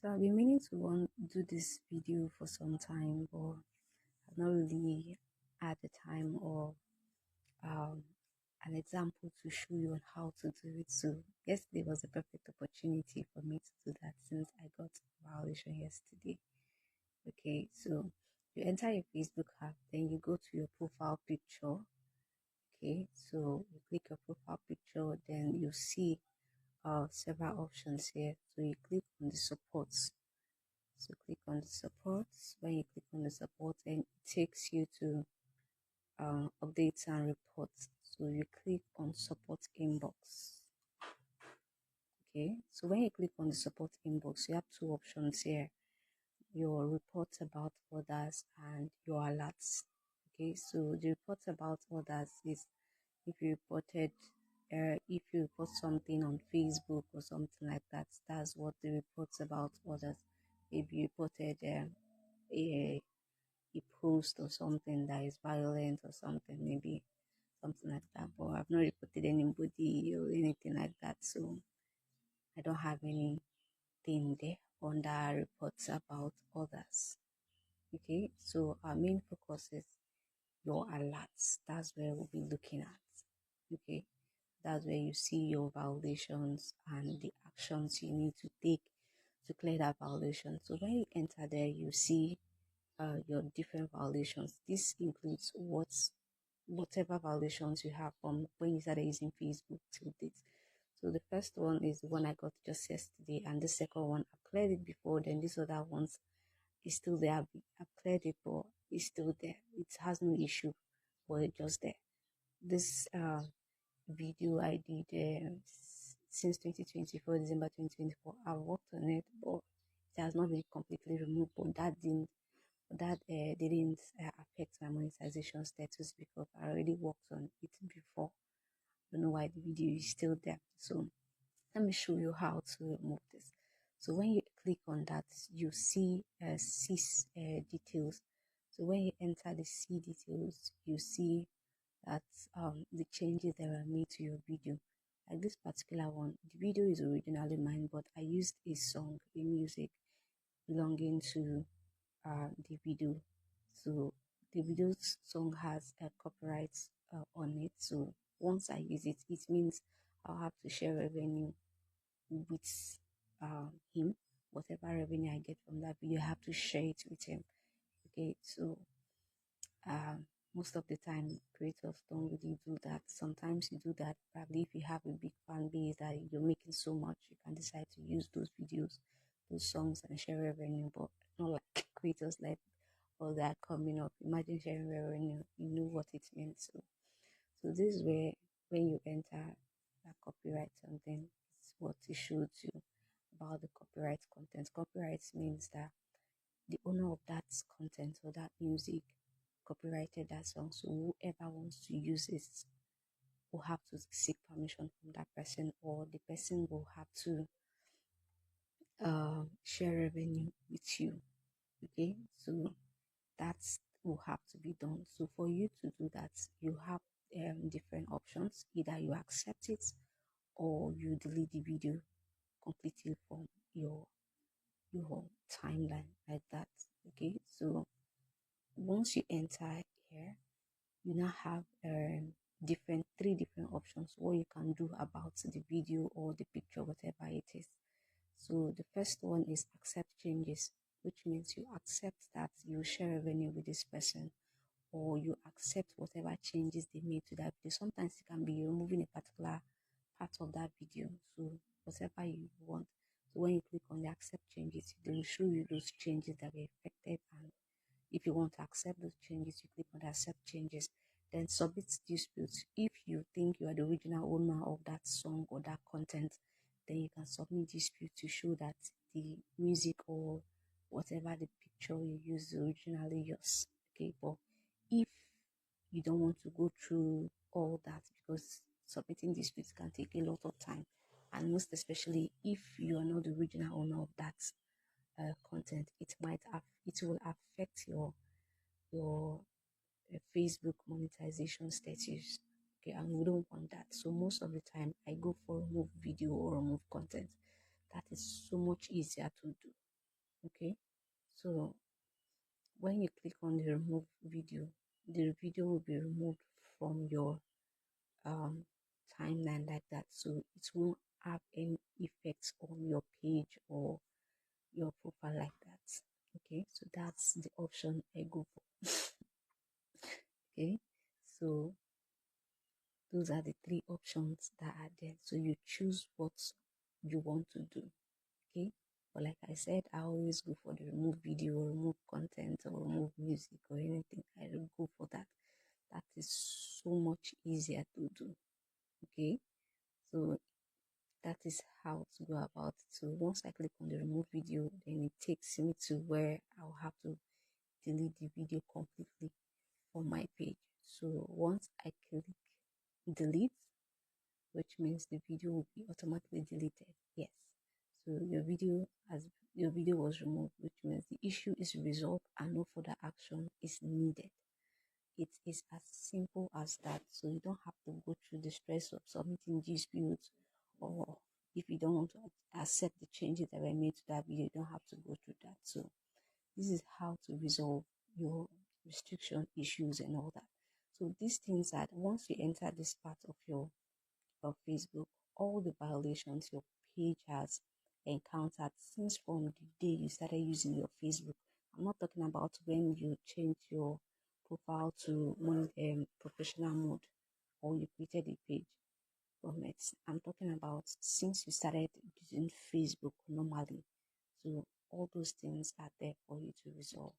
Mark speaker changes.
Speaker 1: So I've been meaning to want do this video for some time, but I've not really had the time or um, an example to show you on how to do it. So yesterday was a perfect opportunity for me to do that since I got a violation yesterday. Okay, so you enter your Facebook app, then you go to your profile picture. Okay, so you click your profile picture, then you see several options here. So you click on the supports. So click on the support. When you click on the support, and it takes you to updates and reports. So you click on support inbox. Okay, so when you click on the support inbox, you have two options here: your reports about others and your alerts. Okay, so the reports about others is if you reported if you report something on Facebook or something like that, that's what the reports about others. If you reported a a post or something that is violent or something, maybe something like that. But I've not reported anybody or anything like that, so I don't have anything there under reports about others. Okay, so our main focus is your alerts. That's where we'll be looking at. Okay, that's where you see your violations and the actions you need to take to clear that violation. So when you enter there, you see your different violations. This includes whatever violations you have from when you started using Facebook till date. So the first one is the one I got just yesterday, and the second one I cleared it before. Then this other ones is still there. I cleared it, but it's still there. It has no issue, but it's just there. This video I did since 2024, December 2024. I've worked on it, but it has not been completely removed. But that didn't affect my monetization status because I already worked on it before. I don't know why the video is still there. So let me show you how to remove this. So when you click on that, you see details. So when you enter the see details, you see that the changes that were made to your video. Like this particular one, the video is originally mine, but I used a song, a music belonging to the video. So the video song has a copyright on it. So once I use it, it means I'll have to share revenue with him. Whatever revenue I get from that video, I have to share it with him. Okay, so most of the time creators don't really do that. Sometimes you do that probably if you have a big fan base that you're making so much, you can decide to use those videos, those songs, and share revenue, but not like creators like all that coming up. Imagine sharing revenue, you know what it means. So this is where when you enter that copyright something, it's what it shows you about the copyright content. Copyright means that the owner of that content or that music copyrighted that song. So whoever wants to use it will have to seek permission from that person, or the person will have to share revenue with you. Okay, so that's will have to be done. So for you to do that, you have different options. Either you accept it or you delete the video completely from your timeline like that. Okay, so once you enter here, you now have three different options what you can do about the video or the picture, whatever it is. So the first one is accept changes, which means you accept that you share revenue with this person, or you accept whatever changes they made to that video. Sometimes it can be removing a particular part of that video, so whatever you want. So when you click on the accept changes, they will show you those changes that were affected, and if you want to accept those changes, you click on the accept changes. Then submit disputes. If you think you are the original owner of that song or that content, then you can submit dispute to show that the music or whatever the picture you use is originally yours. Okay, but if you don't want to go through all that, because submitting disputes can take a lot of time, and most especially if you are not the original owner of that content, it will affect your Facebook monetization status. Okay, and we don't want that. So most of the time, I go for remove video or remove content. That is so much easier to do. Okay, so when you click on the remove video, the video will be removed from your um timeline like that, so it won't have any effects on your page or your profile like that. Okay, so that's the option I go for. Okay, so those are the three options that are there, so you choose what you want to do. Okay, but like I said, I always go for the remove video or remove content or remove music or anything. I will go for that. That is so much easier to do. Okay, so that is how to go about it. So once I click on the remove video, then it takes me to where I'll have to delete the video completely from my page. So once I click delete, which means the video will be automatically deleted. Yes. So your video was removed, which means the issue is resolved and no further action is needed. It is as simple as that. So you don't have to go through the stress of submitting disputes, or if you don't want to accept the changes that were made to that video, you don't have to go through that. So this is how to resolve your restriction issues and all that. So these things that once you enter this part of your of Facebook, all the violations your page has encountered since from the day you started using your Facebook. I'm not talking about when you change your profile to professional mode or you created a page from it. I'm talking about since you started using Facebook normally. So all those things are there for you to resolve.